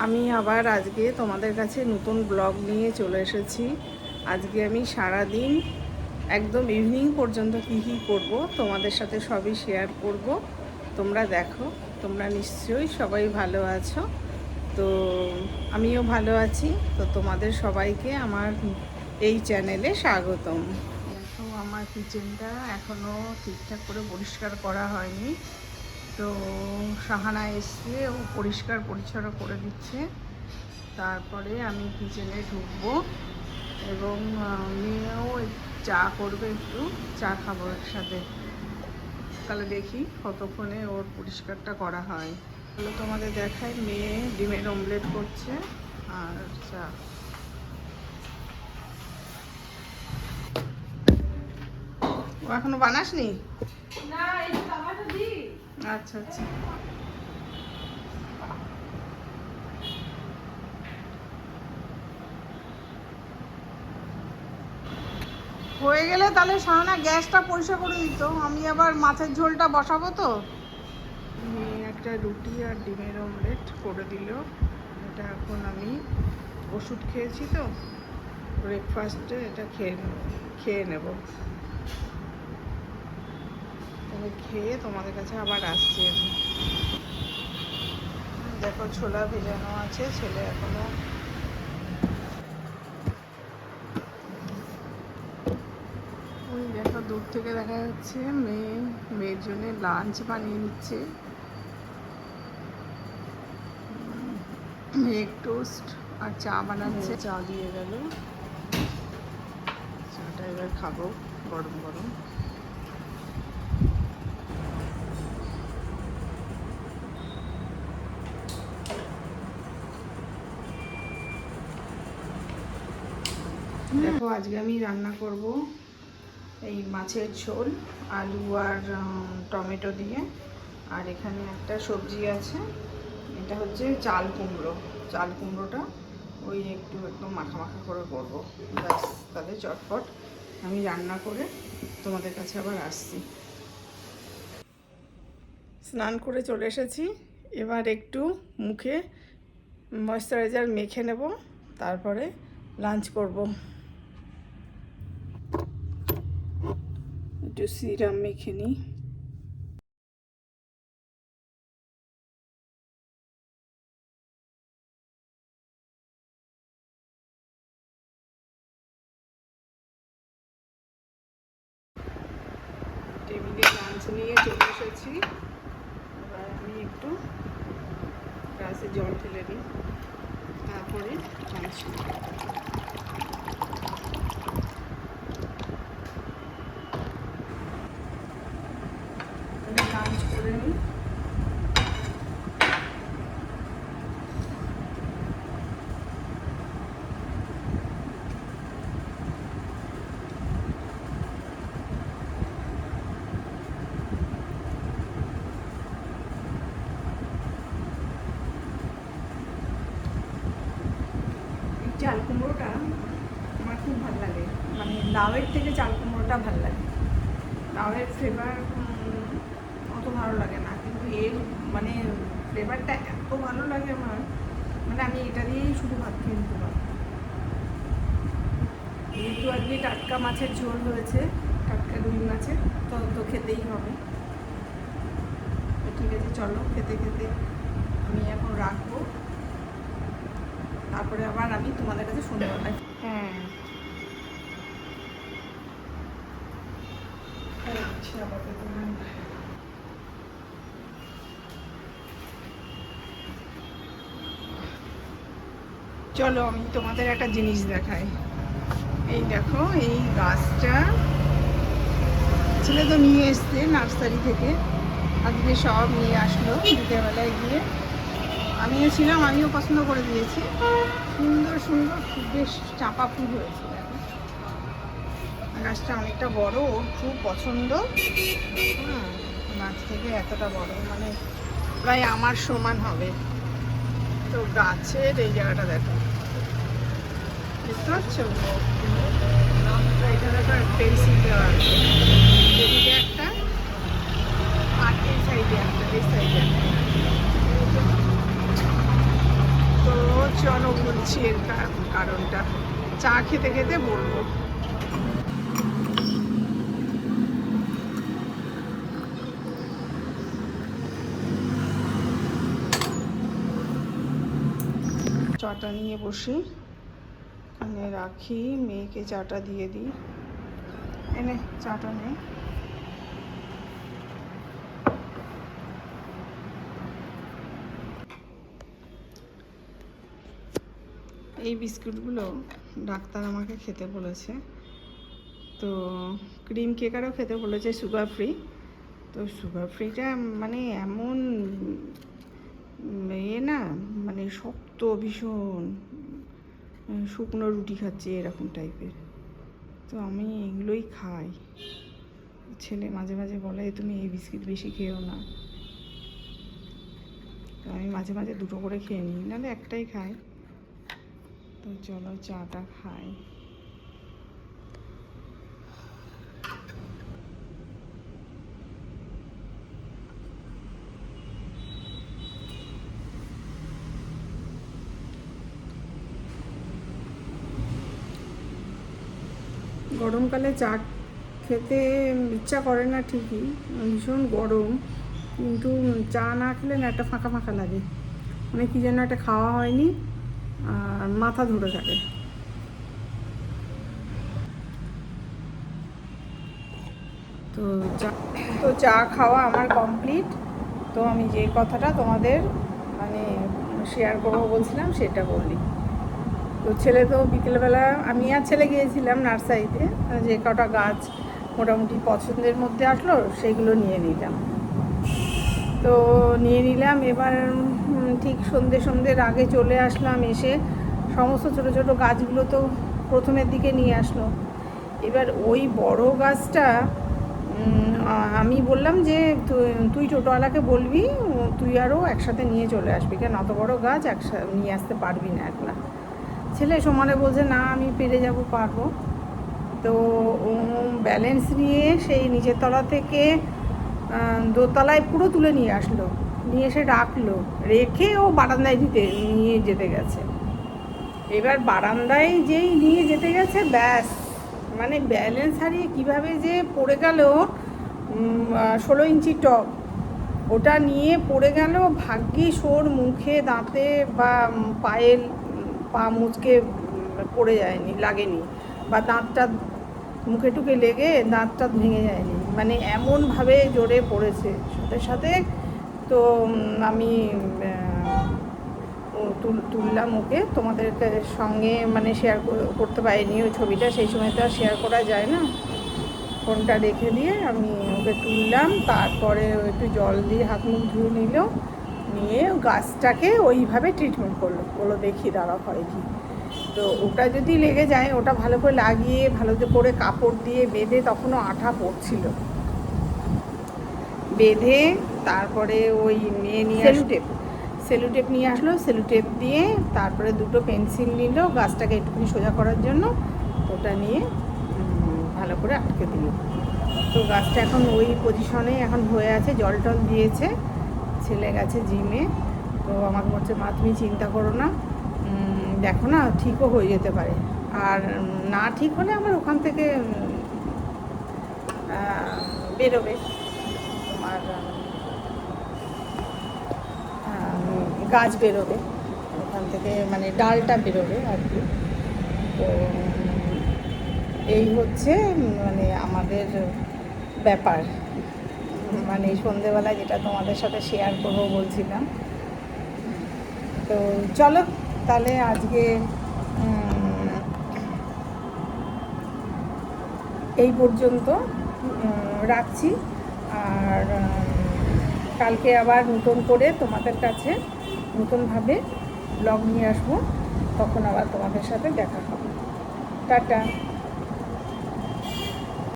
আমি আবার আজকে তোমাদের কাছে নতুন ব্লগ নিয়ে চলে এসেছি। আজকে আমি সারা দিন একদম ইভিনিং পর্যন্ত কী কী করবো তোমাদের সাথে সবই শেয়ার করব। তোমরা দেখো, তোমরা নিশ্চয়ই সবাই ভালো আছো। তো আমিও ভালো আছি। তো তোমাদের সবাইকে আমার এই চ্যানেলে স্বাগতম। দেখো, আমার কিচেনটা এখনও ঠিকঠাক করে পরিষ্কার করা হয়নি। তো সাহানা এসে ও পরিষ্কার পরিচ্ছন্ন করে দিচ্ছে। তারপরে আমি কিচেনে ঢুকবো এবং মেয়েও চা করবে, একটু চা খাবো একসাথে। তাহলে দেখি কতক্ষণে ওর পরিষ্কারটা করা হয়। তাহলে তোমাদের দেখায়, মেয়ে ডিমের অমলেট করছে আর চা। ও এখনো বানাসনি? আচ্ছা আচ্ছা। হয়ে গেলে তাহলে সাহানা গ্যাসটা পরিষ্কার করে দিত, আমি আবার মাছের ঝোলটা বসাবো। তো একটা রুটি আর ডিমের অমলেট করে দিল। এটা এখন আমি ওষুধ খেয়েছি তো, ব্রেকফাস্টে এটা খেয়ে নেব। তবে খেয়ে তোমাদের কাছে আবার আসছি আমি। দেখো, ছোলা ভেজানো আছে, ছেলে এখনো ওই দেখো দূর থেকে দেখা যাচ্ছে মেয়ের জন্য লাঞ্চ বানিয়ে নিচ্ছে। এগ টোস্ট আর চা বানাচ্ছে। চা দিয়ে গেল, চাটা এবার খাবো গরম গরম। দেখো, আজকে আমি রান্না করব এই মাছের ঝোল, আলু আর টমেটো দিয়ে। আর এখানে একটা সবজি আছে, এটা হচ্ছে চাল কুমড়ো। চাল কুমড়োটা ওই একটু একদম মাখা মাখা করে করবো। ব্যাস, তাহলে চটপট আমি রান্না করে তোমাদের কাছে আবার আসছি। স্নান করে চলে এসেছি। এবার একটু মুখে ময়েশ্চারাইজার মেখে নেব, তারপরে লাঞ্চ করব। একটু সিরাম মেখে নিই। টেবিলে লাঞ্চ নিয়ে চলে এসেছি। এবার আমি একটু গ্লাসে জল ঢেলে দিই, তারপরে লাঞ্চ করে নিই। চাল কুমড়োটা আমার খুব ভালো লাগে, মানে লাউয়ের থেকে চাল কুমড়োটা ভালো লাগে। লাউয়ের ফ্লেভার অত ভালো লাগে না, কিন্তু এর মানে ফ্লেভারটা এত ভালো লাগে আমার, মানে আমি এটা দিয়েই শুধু ভাত খেয়ে নিতে পারি। যেহেতু আজকে টাটকা মাছের ঝোল হয়েছে, টাটকা রুই মাছের, তো খেতেই হবে। তো ঠিক আছে, চলো খেতে খেতে আমি এখন রাখবো, তারপরে আবার আমি তোমাদের কাছে সন্ধ্যাবেলায়। হ্যাঁ, চলো আমি তোমাদের একটা জিনিস দেখাই। এই দেখো, এই গাছটা ছেলে তো নিয়ে এসছে নার্সারি থেকে, আজকে সব নিয়ে আসলো বিকেলবেলায় গিয়ে। আমিও ছিলাম, আমিও পছন্দ করে দিয়েছি। সুন্দর সুন্দর বেশ চাঁপা ফুল হয়েছে। দেখো, গাছটা অনেকটা বড়, ওর খুব পছন্দ। গাছ থেকে এতটা বড়, মানে প্রায় আমার সমান হবে। তো গাছের এই জায়গাটা দেখো, বুঝতে পারছো? এটা দেখো, পেন্সিল দেওয়া আছে এদিকে একটা, আর এই সাইডে একটা, এই সাইডে একটা। তো চলো বলছি এর কারণটা, চা খেতে খেতে বলবো। চাটা নিয়ে বসি, এখানে রাখি, মেয়েকে চাটা দিয়ে দিই। এনে চাটা নেই। এই বিস্কুটগুলো ডাক্তার আমাকে খেতে বলেছে, তো ক্রিম কেকারও খেতে বলেছে সুগার ফ্রি। তো সুগার ফ্রিটা মানে এমন না, মানে শক্ত ভীষণ, শুকনো রুটি খাচ্ছি এরকম টাইপের। তো আমি এগুলোই খাই। ছেলে মাঝে মাঝে বলে তুমি এই বিস্কিট বেশি খেও না, তো আমি মাঝে মাঝে দুটো করে খেয়ে নিই, নাহলে একটাই খাই। তো চলো চাটা খাই। গরমকালে চা খেতে ইচ্ছা করে না ঠিকই, ভীষণ গরম, কিন্তু চা না খেলে না একটা ফাঁকা ফাঁকা লাগে, মানে কী যেন একটা খাওয়া হয়নি আর মাথা ধরে থাকে। তো চা খাওয়া আমার কমপ্লিট। তো আমি যে কথাটা তোমাদের মানে শেয়ার করবো বলছিলাম সেটা বললি। তো ছেলে তো বিকেলবেলা, আমি আর ছেলে গিয়েছিলাম নার্সারিতে, যে কটা গাছ মোটামুটি পছন্দের মধ্যে আসলো সেগুলো নিয়ে নিলাম। তো নিয়ে নিলাম, এবার ঠিক সন্ধ্যের আগে চলে আসলাম, এসে সমস্ত ছোটো ছোটো গাছগুলো তো প্রথমের দিকে নিয়ে আসলো। এবার ওই বড় গাছটা আমি বললাম যে তুই টোটোওয়ালাকে বলবি তুই আরও একসাথে নিয়ে চলে আসবি, কেন অত বড় গাছ একসাথে নিয়ে আসতে পারবি না একলা। ছেলে সমানে বলছে না আমি পেরে যাব, পারবো। তো ব্যালেন্স নিয়ে সেই নিচের তলা থেকে দোতলায় পুরো তুলে নিয়ে আসলো, নিয়ে এসে রাখলো, রেখে ও বারান্দায় নিয়ে যেতে গেছে। এবার বারান্দায় যেই নিয়ে যেতে গেছে, ব্যাস মানে ব্যালেন্স হারিয়ে কীভাবে যে পড়ে গেল, 16 ইঞ্চি টব ওটা নিয়ে পড়ে গেল। ভাগ্যিস ওর মুখে দাঁতে বা পায়ের পা মুচকে পড়ে যায়নি, লাগেনি, বা দাঁতটা মুখে টুকে লেগে দাঁতটা ভেঙে যায়নি, মানে এমনভাবে জোরে পড়েছে সাথে সাথে। তো আমি তুললাম ওকে, তোমাদের সঙ্গে মানে শেয়ার করতে পারিনি ওই ছবিটা, সেই সময় তো আর শেয়ার করা যায় না, ফোনটা রেখে দিয়ে আমি ওকে তুললাম। তারপরে একটু জল দিয়ে হাত মুখ ধুয়ে নিল, নিয়ে গাছটাকে ওইভাবে ট্রিটমেন্ট করলো, বলো দেখি দাঁড়া হয় কি। তো ওটা যদি লেগে যায়, ওটা ভালো করে লাগিয়ে ভালো করে কাপড় দিয়ে বেঁধে, তখনও আঠা পড়ছিল, বেঁধে তারপরে ওই নিয়ে সেলুটেপ নিয়ে আসলো, সেলুটেপ দিয়ে তারপরে দুটো পেন্সিল নিল গাছটাকে একটুখানি সোজা করার জন্য, ওটা নিয়ে ভালো করে আটকে দিল। তো গাছটা এখন ওই পজিশনে এখন হয়ে আছে, জল টল দিয়েছে, ছেলে গেছে জিমে। তো আমাকে বলছে মা তুমি চিন্তা করো না, দেখো না ঠিকও হয়ে যেতে পারে, আর না ঠিক হলে আমার ওখান থেকে বেরোবে তোমার গাছ বেরোবে ওখান থেকে, মানে ডালটা বেরোবে আর কি। তো এই হচ্ছে মানে আমাদের ব্যাপার, মানে সন্ধেবেলা যেটা তোমাদের সাথে শেয়ার করবো বলছিলাম। তো চলো তাহলে আজকে এই পর্যন্ত রাখছি, আর কালকে আবার নতুন করে তোমাদের কাছে নতুনভাবে ব্লগ নিয়ে আসবো, তখন আবার তোমাদের সাথে দেখা হবে। টাটা।